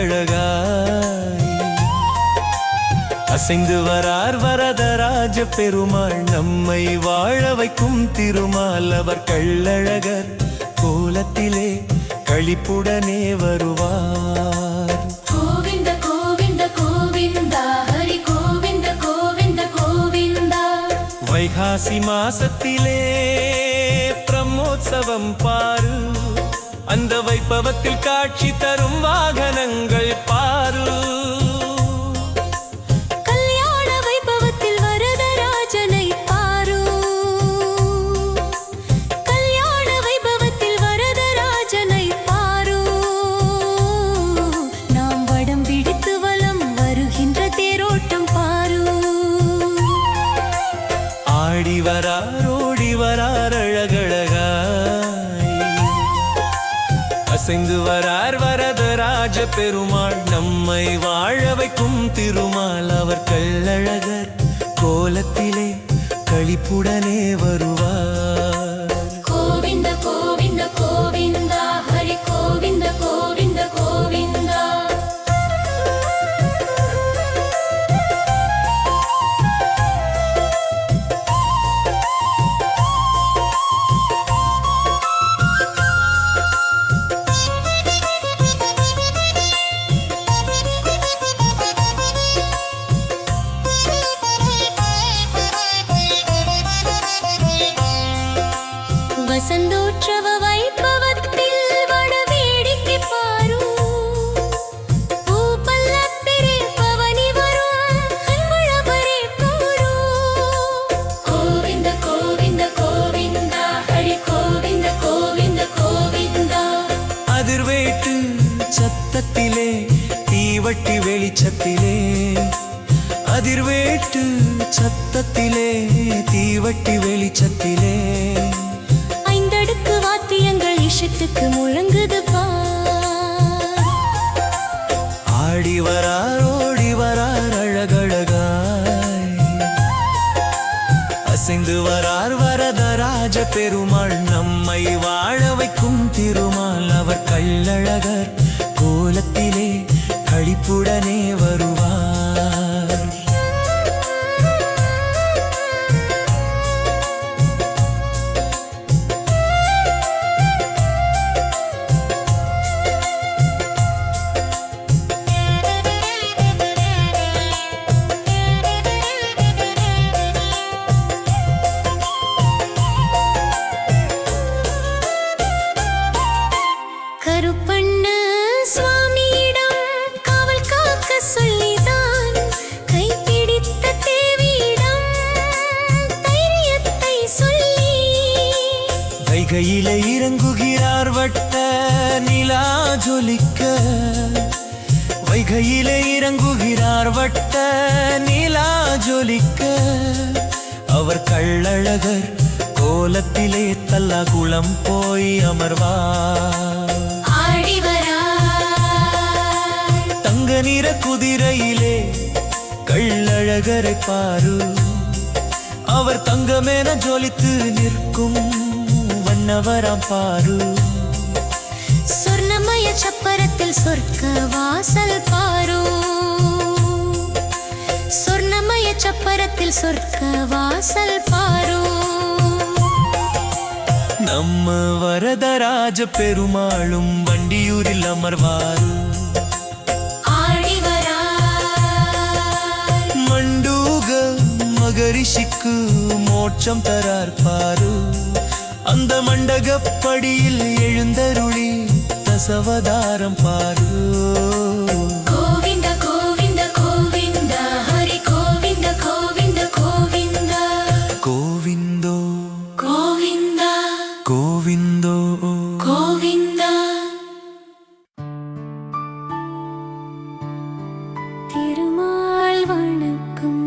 கள்ளழகாய் அசைந்து வரார் வரதராஜ பெருமாள் நம்மை வாழ வைக்கும் திருமால் அவர் கள்ளழகர் கோலத்திலே களிப்புடனே வருவார். கோவிந்த கோவிந்த கோவிந்தா ஹரி கோவிந்த கோவிந்த கோவிந்தா. வைகாசி மாசத்திலே பிரம்மோற்சவம் பாரு, அந்த வைபவத்தில் காட்சி தரும் வாகனங்கள் பாரு. கல்யாண வைபவத்தில் வரதராஜனை பாரு, கல்யாண வைபவத்தில் வரதராஜனை பாரு. நாம் வடம் பிடித்து வலம் வருகின்ற தேரோட்டம் பாரு. ஆடி வரார் ஓடி வரார் அழகழகாய் அசைந்து வரார் வரதராஜ பெருமாள் நம்மை வாழ வைக்கும் திருமால் அவர் கள்ளழகர் கோலத்திலே களிப்புடனே வருவார். கோவிந்த கோவிந்த கோவிந்தா ஹரி கோவிந்த கோவிந்த கோவிந்தா. வசந்தோற்சவ வைபவத்தில் வட வேடிக்கை பாரு, பூ பல்லப்பிரே பவனி வரும் கண்முழவரே கூடு. கோவிந்த கோவிந்த கோவிந்தா ஹரி கோவிந்த கோவிந்த கோவிந்தா. அதிர்வேட்டு சத்தத்திலே தீவட்டி வெளிச்சத்திலே, அதிர்வேட்டு சத்தத்திலே தீவட்டி வெளிச்சத்திலே ஐந்தடுக்கு வாத்தியங்கள் இஷத்துக்கு முழங்குது பார். ஆடி வரார் ஓடி வரார் அழகழகாய் அசைந்து வரார் வரதராஜ பெருமாள் நம்மை வாழ வைக்கும் திருமால் அவர் கள்ளழகர் கோலத்திலே களிப்புடனே வருவார். கருப்பண்ண சுவாமியிடம் காவல் காக்க சொல்லிதான் கைப்பிடித்த தேவியிடம் தைரியத்தை சொல்லி வைகையிலே இறங்குகிறார் வட்ட நிலா ஜொலிக்க, வைகையிலே இறங்குகிறார் வட்ட நிலா ஜொலிக்க அவர் கள்ளழகர் கோலத்திலே தல்லா குளம் போய் அமர்வார். ஆடி வரார் தங்க நிற குதிரையிலே கள்ளழகரை பாரு, அவர் தங்கமென ஜொலித்து நிற்கும் வண்ணவராம் பாரு. சொர்ணமய சப்பரத்தில் சொர்க்க வாசல் பாரு, சொர்ணமய சப்பரத்தில் சொர்க்க வாசல் பாரு. நம்ம வரதராஜ பெருமாளும் வண்டியூரில் அமர்வாரு. ஆடி வரார் மண்டூக மகரிஷிக்கு மோட்சம் தரார் பாரு, அந்த மண்டகப்படியில் எழுந்தருளி தசவதாரம் பாரு. கோவிந்த கோவிந்த கோவிந்த ஹரி கோவிந்த கோவிந்த கோவிந்த கோவிந்தோ கோவிந்த கோவிந்தோ கோவிந்த. திருமால் வணக்கம்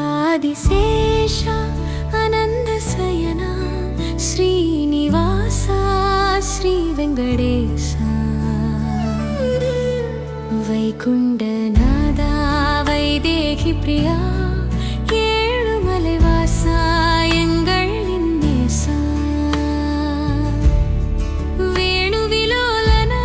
ஆதிசேஷா அனந்த சயனா ஸ்ரீனிவாசா ஸ்ரீ வெங்கடேசா வைகுண்டநாதா வைதேகி பிரியா ஏழுமலை வாசா எங்கள் நேசா வேணுவிலோலனா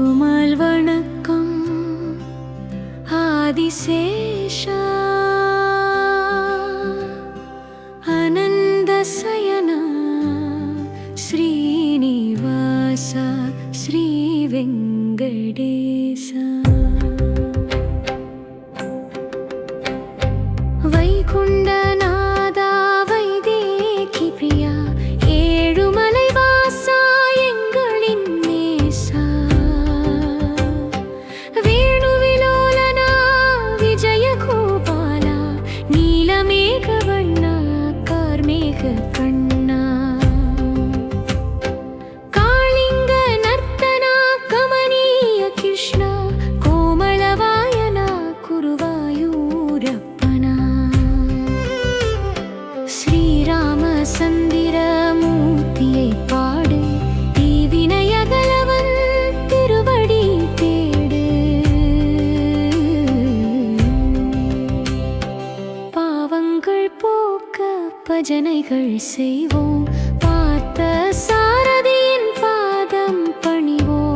திருமால் வணக்கம் ஆதிசேஷா அனந்த சயனா ஸ்ரீனிவாசா ஸ்ரீ வெங்கடேசா வைகுண்டநாதா வைதேகி பிரியா ஏழுமலை வாசா எங்களின் நேசா வேணுவிலோலனா விஜய கோபாலா நீலமேக வண்ணா கார்மேக கண்ணா காளிங்க நர்த்தனா கமனீய கிருஷ்ணா கோமளவாயனா குருவாயூரப்பனா ஸ்ரீராமசந்திர மூர்த்தியை பாடு தீவினையகலவன் திருவடி தேடு பாவங்கள் போக்க பஜனைகள் செய்வோம் பார்த்த சாரதியின் பாதம் பணிவோம்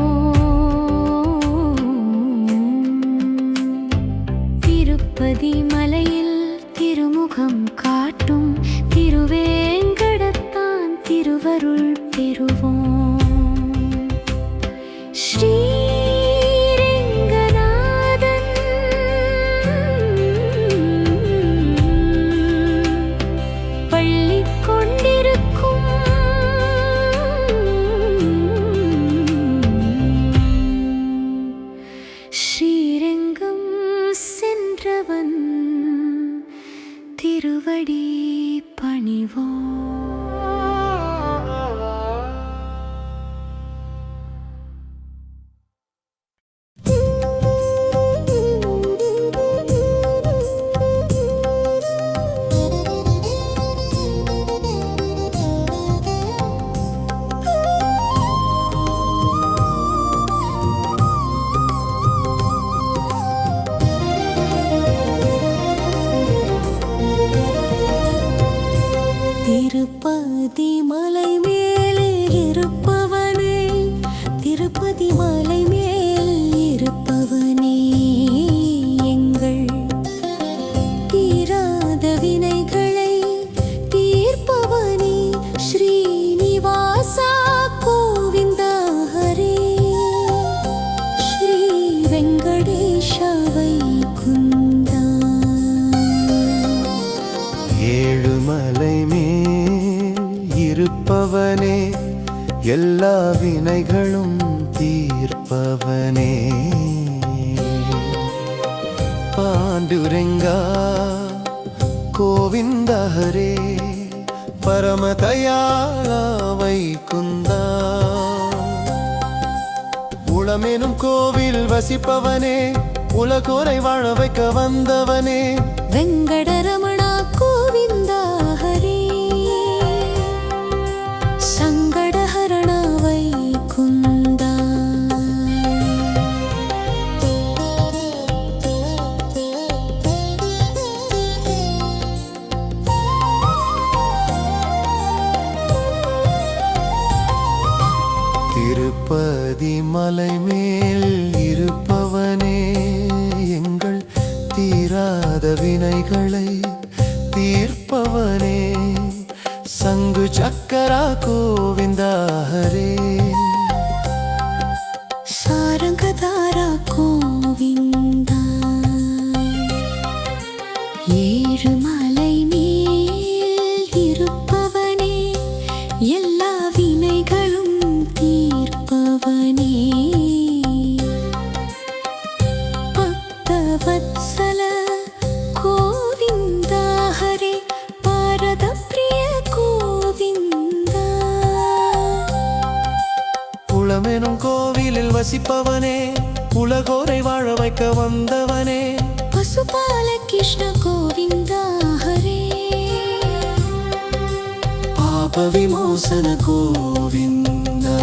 திருப்பதி மலையில் திருமுகம் காட்டும் திருவேங்கடத்தான் திருவருள் பெறுவோம் ஸ்ரீரங்கநாதன் பள்ளி கொண்டிருக்கும் ஸ்ரீரங்கம் சென்றவன் திருவடி பணிவோம். திருப்பதி மலை மேலே இருப்பவனே திருப்பதி மலை மேல் இருப்பவனே எங்கள் தீராத வினைகளை தீர்ப்பவனே ஸ்ரீனிவாசா கோவிந்தா ஹரே ஸ்ரீ வெங்கடேஷா வைகுந்தா ஏழுமலை இருப்பவனே எல்லா வினைகளும் தீர்ப்பவனே பாண்டுரங்கா கோவிந்த ஹரே பரமதயாளா வைகுந்தா உளமெனும் கோவில் வசிப்பவனே உலகோரை வாழ வைக்க வந்தவனே வெங்கடரமணா கோவிந்தா ஹரே சங்கடஹரணா வைகுந்தா திருப்பதி மலை மேல் இருப்பவனே எங்கள் தீராத வினைகளை தீர்ப்பவனே சங்கு சக்கரா கோவிந்தா ஹரே சாரங்கதாரா கோவிந்தா ஏழுமலை மேல் இருப்பவனே எல்லா வினைகளும் தீர்ப்பவனே பக்தவத்சல கோவிந்தா ஹரே பாரத பிரிய கோவிந்தா உளமெனும் கோவிலில் வசிப்பவனே உலகோரை வாழ வைக்க வந்தவனே பசுபால கிருஷ்ண கோவிந்தா ஹரே பாப விமோசன கோவிந்தா